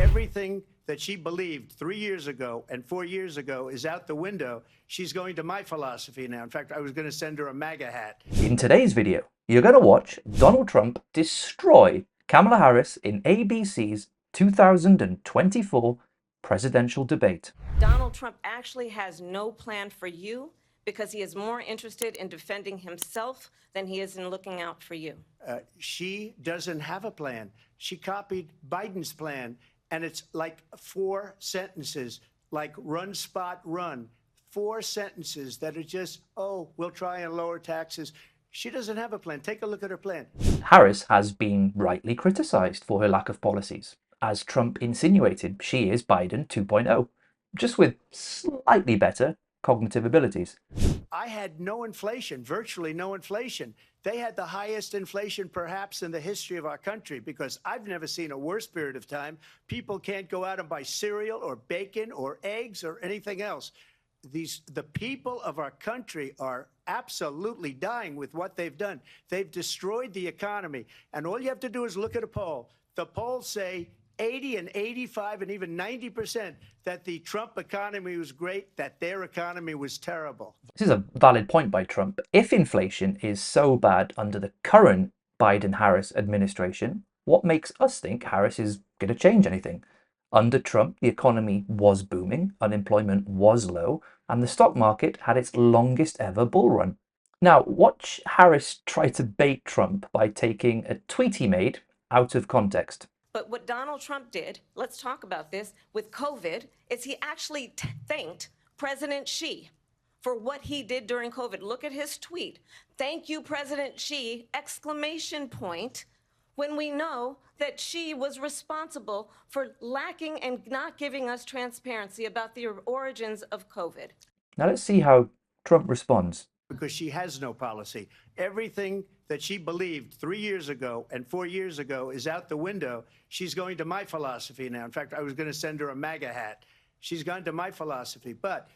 Everything that she believed 3 years ago and 4 years ago is out the window. She's going to my philosophy now. In fact, I was going to send her a MAGA hat. In today's video, you're going to watch Donald Trump destroy Kamala Harris in ABC's 2024 presidential debate. Donald Trump actually has no plan for you because he is more interested in defending himself than he is in looking out for you. She doesn't have a plan. She copied Biden's plan, and it's like 4 sentences, like run, spot, run. 4 sentences that are just, oh, we'll try and lower taxes. She doesn't have a plan. Take a look at her plan. Harris has been rightly criticized for her lack of policies. As Trump insinuated, she is Biden 2.0, just with slightly better cognitive abilities. I had no inflation, virtually no inflation. They had the highest inflation perhaps in the history of our country, because I've never seen a worse period of time. People can't go out and buy cereal or bacon or eggs or anything else. The people of our country are absolutely dying with what they've done. They've destroyed the economy. And all you have to do is look at a poll. The polls say 80 and 85 and even 90% that the Trump economy was great, that their economy was terrible. This is a valid point by Trump. If inflation is so bad under the current Biden-Harris administration, what makes us think Harris is going to change anything? Under Trump, the economy was booming, unemployment was low, and the stock market had its longest ever bull run. Now, watch Harris try to bait Trump by taking a tweet he made out of context. But what Donald Trump did, let's talk about this, with COVID, is he actually thanked President Xi for what he did during COVID. Look at his tweet. Thank you, President Xi, exclamation point, when we know that Xi was responsible for lacking and not giving us transparency about the origins of COVID. Now let's see how Trump responds. Because she has no policy. Everything that she believed 3 years ago and 4 years ago is out the window. She's going to my philosophy now. In fact, I was going to send her a MAGA hat. She's gone to my philosophy. But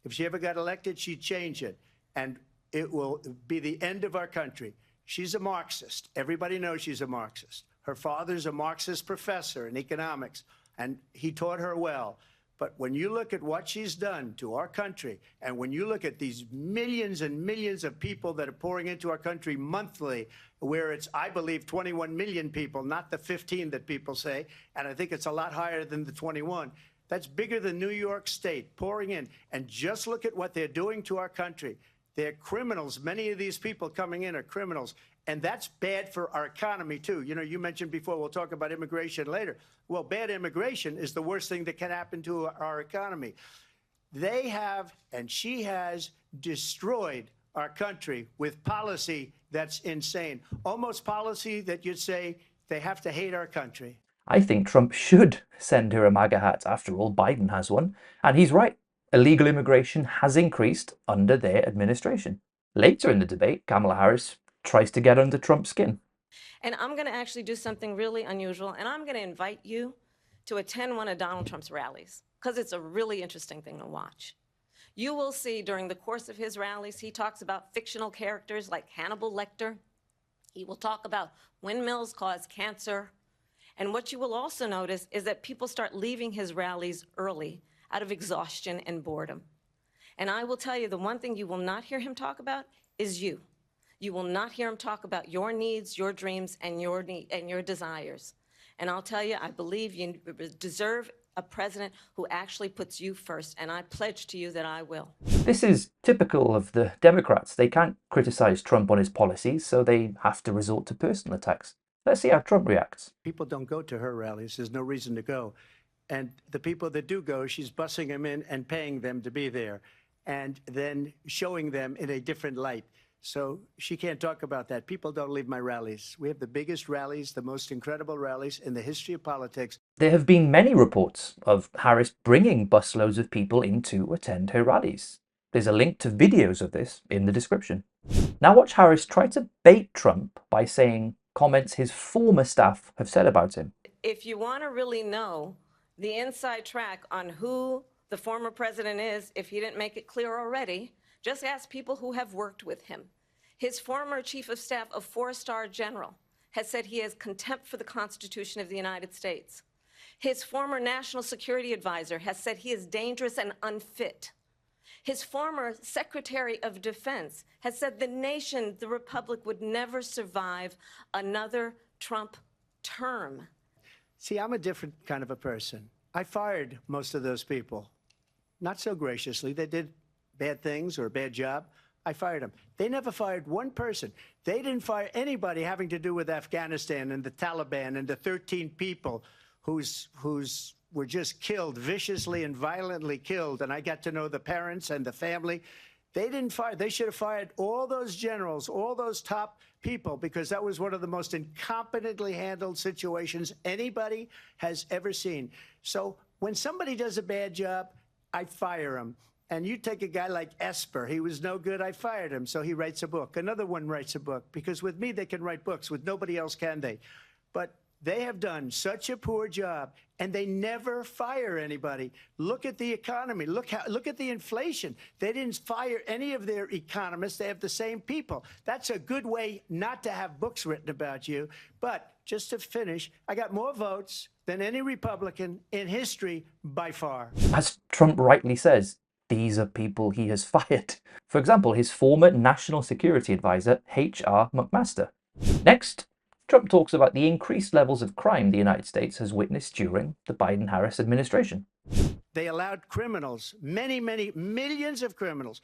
if she ever got elected, she'd change it. And it will be the end of our country. She's a Marxist. Everybody knows she's a Marxist. Her father's a Marxist professor in economics, and he taught her well. But when you look at what she's done to our country, and when you look at these millions and millions of people that are pouring into our country monthly, where it's, I believe, 21 million people, not the 15 that people say, and I think it's a lot higher than the 21. That's bigger than New York State pouring in. And just look at what they're doing to our country. They're criminals. Many of these people coming in are criminals. And that's bad for our economy, too. You know, you mentioned before, we'll talk about immigration later. Well, bad immigration is the worst thing that can happen to our economy. They have, and she has, destroyed our country with policy that's insane. Almost policy that you'd say they have to hate our country. I think Trump should send her a MAGA hat. After all, Biden has one. And he's right. Illegal immigration has increased under their administration. Later in the debate, Kamala Harris tries to get under Trump's skin. And I'm going to actually do something really unusual, and I'm going to invite you to attend one of Donald Trump's rallies, because it's a really interesting thing to watch. You will see during the course of his rallies, he talks about fictional characters like Hannibal Lecter. He will talk about windmills cause cancer. And what you will also notice is that people start leaving his rallies early out of exhaustion and boredom. And I will tell you, the one thing you will not hear him talk about is you. You will not hear him talk about your needs, your dreams, and your desires. And I'll tell you, I believe you deserve a president who actually puts you first, and I pledge to you that I will. This is typical of the Democrats. They can't criticize Trump on his policies, so they have to resort to personal attacks. Let's see how Trump reacts. People don't go to her rallies. There's no reason to go. And the people that do go, she's bussing them in and paying them to be there, and then showing them in a different light. So she can't talk about that. People don't leave my rallies. We have the biggest rallies, the most incredible rallies in the history of politics. There have been many reports of Harris bringing busloads of people in to attend her rallies. There's a link to videos of this in the description. Now watch Harris try to bait Trump by saying comments his former staff have said about him. If you want to really know the inside track on who the former president is, if he didn't make it clear already, just ask people who have worked with him. His former chief of staff, a 4-star general, has said he has contempt for the Constitution of the United States. His former national security advisor has said he is dangerous and unfit. His former Secretary of Defense has said the nation, the Republic, would never survive another Trump term. See, I'm a different kind of a person. I fired most of those people. Not so graciously. They did bad things or a bad job. I fired them. They never fired one person. They didn't fire anybody having to do with Afghanistan and the Taliban and the 13 people whose were just killed, viciously and violently killed. And I got to know the parents and the family. They didn't fire. They should have fired all those generals, all those top people, because that was one of the most incompetently handled situations anybody has ever seen. So when somebody does a bad job, I fire him. And you take a guy like Esper, he was no good, I fired him, so he writes a book. Another one writes a book, because with me they can write books, with nobody else can they? But they have done such a poor job, and they never fire anybody. Look at the economy. Look at the inflation. They didn't fire any of their economists. They have the same people. That's a good way not to have books written about you. But just to finish, I got more votes than any Republican in history by far. As Trump rightly says, these are people he has fired. For example, his former National Security Advisor, H.R. McMaster. Next, Trump talks about the increased levels of crime the United States has witnessed during the Biden-Harris administration. They allowed criminals, many millions of criminals.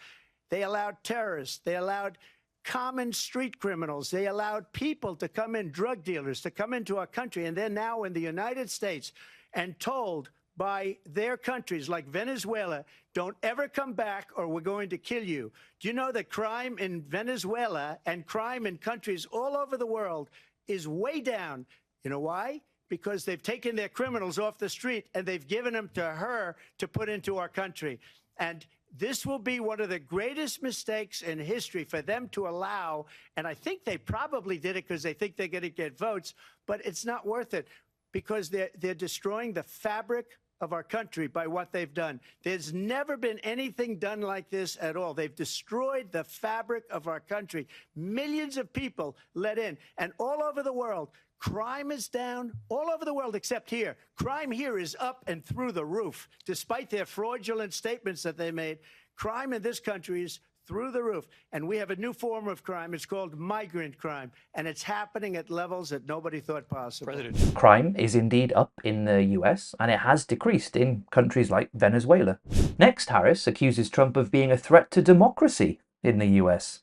They allowed terrorists. They allowed common street criminals. They allowed people to come in, drug dealers, to come into our country. And they're now in the United States and told by their countries like Venezuela, don't ever come back or we're going to kill you. Do you know that crime in Venezuela and crime in countries all over the world is way down? You know why? Because they've taken their criminals off the street and they've given them to her to put into our country. And this will be one of the greatest mistakes in history for them to allow. And I think they probably did it because they think they're going to get votes, but it's not worth it because they're destroying the fabric of our country by what they've done. There's never been anything done like this at all. They've destroyed the fabric of our country. Millions of people let in, and all over the world, crime is down all over the world except here. Crime here is up and through the roof. Despite their fraudulent statements that they made, crime in this country is through the roof. And we have a new form of crime. It's called migrant crime. And it's happening at levels that nobody thought possible. Crime is indeed up in the US, and it has decreased in countries like Venezuela. Next, Harris accuses Trump of being a threat to democracy in the US.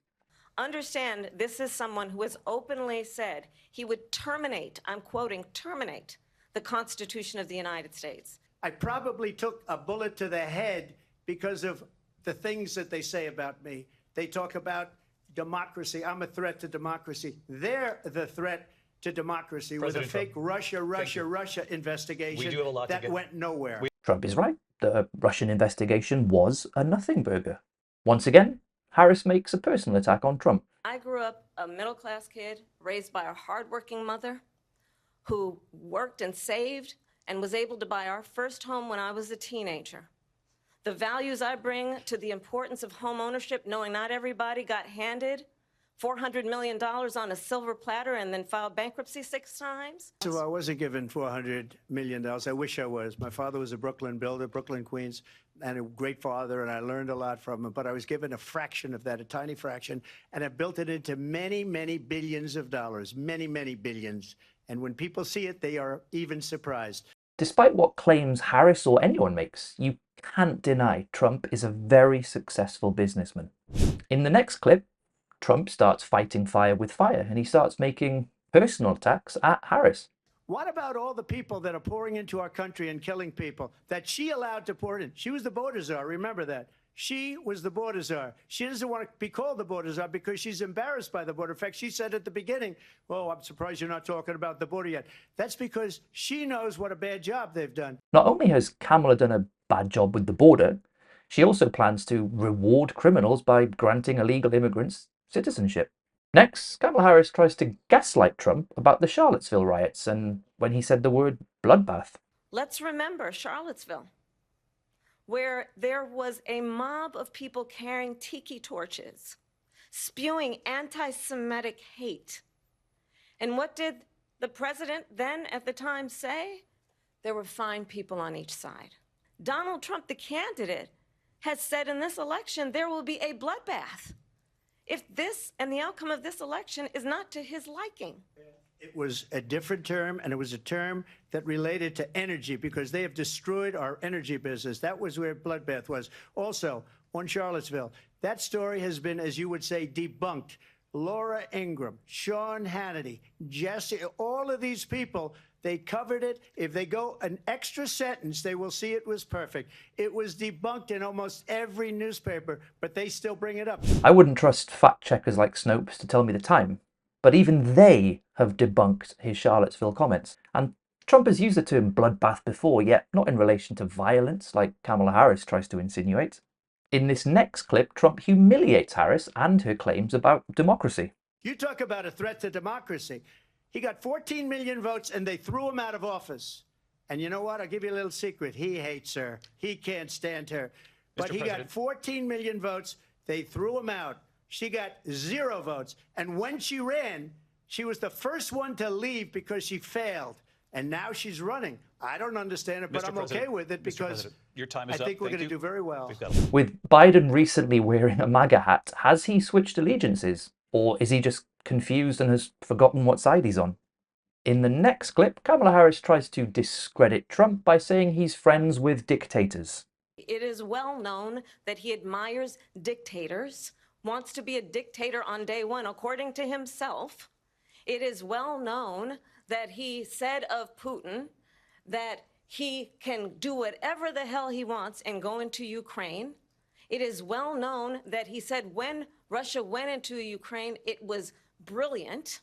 Understand, this is someone who has openly said he would terminate, I'm quoting, terminate the Constitution of the United States. I probably took a bullet to the head because of the things that they say about me. They talk about democracy. I'm a threat to democracy. They're the threat to democracy with a fake Russia investigation that went nowhere. Trump is right. The Russian investigation was a nothing burger. Once again, Harris makes a personal attack on Trump. I grew up a middle-class kid raised by a hardworking mother who worked and saved and was able to buy our first home when I was a teenager. The values I bring to the importance of home ownership, knowing not everybody got handed $400 million on a silver platter and then filed bankruptcy 6 times. So I wasn't given $400 million. I wish I was. My father was a Brooklyn builder, Brooklyn, Queens, and a great father, and I learned a lot from him. But I was given a fraction of that, a tiny fraction, and I built it into many billions of dollars, many billions. And when people see it, they are even surprised. Despite what claims Harris or anyone makes, you can't deny Trump is a very successful businessman. In the next clip, Trump starts fighting fire with fire, and he starts making personal attacks at Harris. What about all the people that are pouring into our country and killing people that she allowed to pour in? She was the border czar, remember that. She was the border czar. She doesn't want to be called the border czar because she's embarrassed by the border. In fact, she said at the beginning, oh, I'm surprised you're not talking about the border yet. That's because she knows what a bad job they've done. Not only has Kamala done a bad job with the border, she also plans to reward criminals by granting illegal immigrants citizenship. Next, Kamala Harris tries to gaslight Trump about the Charlottesville riots and when he said the word bloodbath. Let's remember Charlottesville, where there was a mob of people carrying tiki torches, spewing anti-Semitic hate. And what did the president then at the time say? there were fine people on each side. Donald Trump, the candidate, has said in this election there will be a bloodbath if this and the outcome of this election is not to his liking. It was a different term, and it was a term that related to energy because they have destroyed our energy business. That was where bloodbath was. Also, on Charlottesville, that story has been, as you would say, debunked. Laura Ingraham, Sean Hannity, Jesse, all of these people, they covered it. If they go an extra sentence, they will see it was perfect. It was debunked in almost every newspaper, but they still bring it up. I wouldn't trust fact checkers like Snopes to tell me the time, but even they have debunked his Charlottesville comments. And Trump has used the term bloodbath before, yet not in relation to violence like Kamala Harris tries to insinuate. In this next clip, Trump humiliates Harris and her claims about democracy. You talk about a threat to democracy. He got 14 million votes and they threw him out of office. And you know what? I'll give you a little secret. He hates her. He can't stand her. But he got 14 million votes. They threw him out. She got 0 votes. And when she ran, she was the first one to leave because she failed. And now she's running. I don't understand it, but I'm okay with it because your time is I think up. we're going to do very well. With Biden recently wearing a MAGA hat, has he switched allegiances? Or is he just confused and has forgotten what side he's on? In the next clip, Kamala Harris tries to discredit Trump by saying he's friends with dictators. It is well known that he admires dictators, wants to be a dictator on day one, according to himself. It is well known that he said of Putin that he can do whatever the hell he wants and go into Ukraine. It is well known that he said when Russia went into Ukraine, it was brilliant.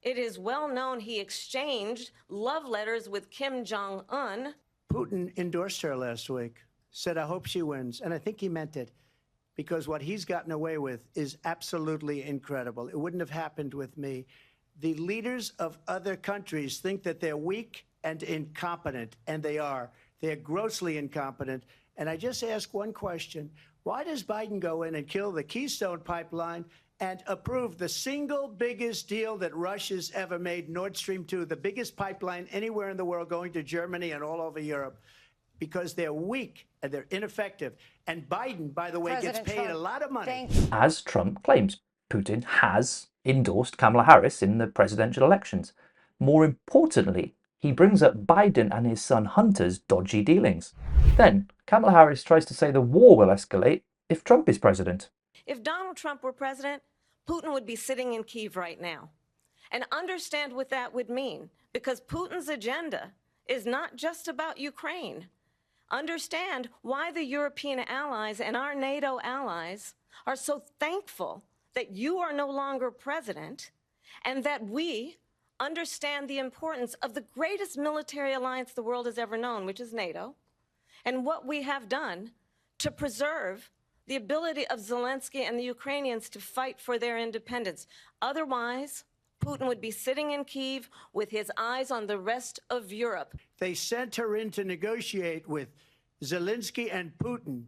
It is well known he exchanged love letters with Kim Jong-un. Putin endorsed her last week, said, I hope she wins. And I think he meant it because what he's gotten away with is absolutely incredible. It wouldn't have happened with me. The leaders of other countries think that they're weak and incompetent, and they are. They're grossly incompetent. And I just ask one question. Why does Biden go in and kill the Keystone Pipeline and approve the single biggest deal that Russia's ever made, Nord Stream 2, the biggest pipeline anywhere in the world going to Germany and all over Europe? Because they're weak and they're ineffective. And Biden, by the way, President gets paid Trump, a lot of money. As Trump claims, Putin has endorsed Kamala Harris in the presidential elections. More importantly, he brings up Biden and his son Hunter's dodgy dealings. Then, Kamala Harris tries to say the war will escalate if Trump is president. If Donald Trump were president, Putin would be sitting in Kyiv right now. And understand what that would mean, because Putin's agenda is not just about Ukraine. Understand why the European allies and our NATO allies are so thankful that you are no longer president and that we understand the importance of the greatest military alliance the world has ever known, which is NATO, and what we have done to preserve the ability of Zelensky and the Ukrainians to fight for their independence. Otherwise, Putin would be sitting in Kyiv with his eyes on the rest of Europe. They sent her in to negotiate with Zelensky and Putin,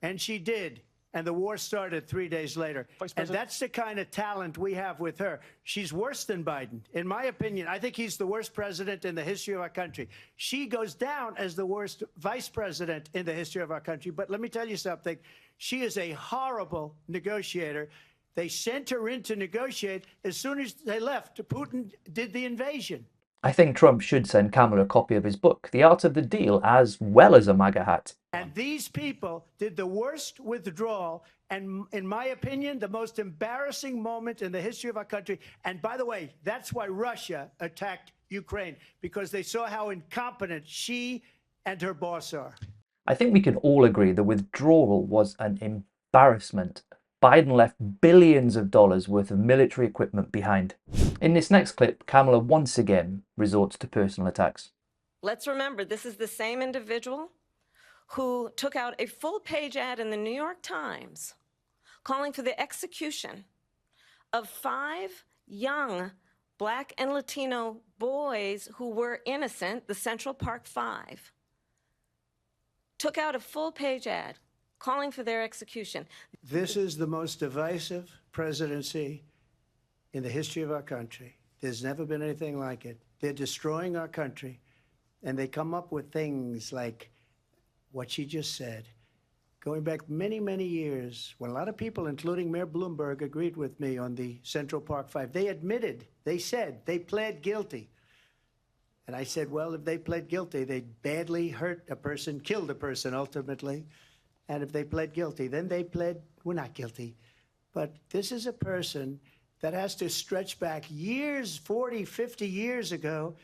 and she did. And the war started 3 days later. And that's the kind of talent we have with her. She's worse than Biden. In my opinion, I think he's the worst president in the history of our country. She goes down as the worst vice president in the history of our country. But let me tell you something. She is a horrible negotiator. They sent her in to negotiate. As soon as they left, Putin did the invasion. I think Trump should send Kamala a copy of his book, The Art of the Deal, as well as a MAGA hat. And these people did the worst withdrawal and, in my opinion, the most embarrassing moment in the history of our country. And by the way, that's why Russia attacked Ukraine, because they saw how incompetent she and her boss are. I think we can all agree the withdrawal was an embarrassment. Biden left billions of dollars worth of military equipment behind. In this next clip, Kamala once again resorts to personal attacks. Let's remember, this is the same individual who took out a full-page ad in the New York Times calling for the execution of 5 young Black and Latino boys who were innocent, the Central Park 5. Took out a full-page ad calling for their execution. This is the most divisive presidency in the history of our country. There's never been anything like it. They're destroying our country. and they come up with things like what she just said. Going back many, many years, when a lot of people, including Mayor Bloomberg, agreed with me on the Central Park Five, they admitted, they said, they pled guilty. And I said, well, if they pled guilty, they badly hurt a person, killed a person ultimately. And if they pled guilty, then they pled, we're not guilty. But this is a person that has to stretch back years, 40, 50 years ago,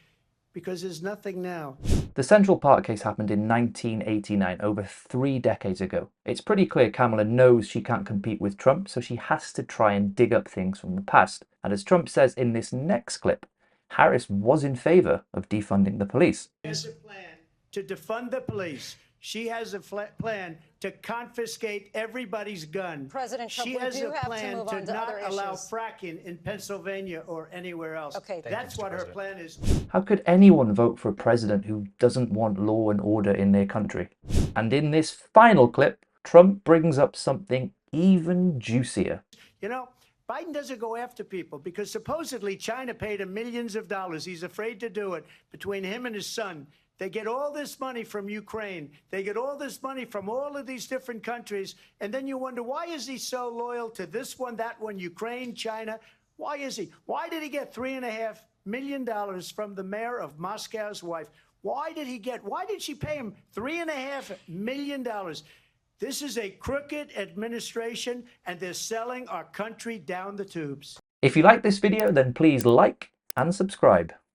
because there's nothing now. The Central Park case happened in 1989, over 3 decades ago. It's pretty clear Kamala knows she can't compete with Trump, so she has to try and dig up things from the past. And as Trump says in this next clip, Harris was in favor of defunding the police. She has a plan to defund the police. She has a plan to confiscate everybody's gun. President Trump, she we has do a have to plan move to on to not other allow issues. fracking in Pennsylvania or anywhere else. Okay. That's what her plan is. How could anyone vote for a president who doesn't want law and order in their country? And in this final clip, Trump brings up something even juicier. You know, Biden doesn't go after people because supposedly China paid him millions of dollars. He's afraid to do it between him and his son. They get all this money from Ukraine. They get all this money from all of these different countries. And then you wonder, why is he so loyal to this one, that one, Ukraine, China? Why is he? Why did he get $3.5 million from the mayor of Moscow's wife? Why did she pay him $3.5 million? This is a crooked administration, and they're selling our country down the tubes. If you like this video, then please like and subscribe.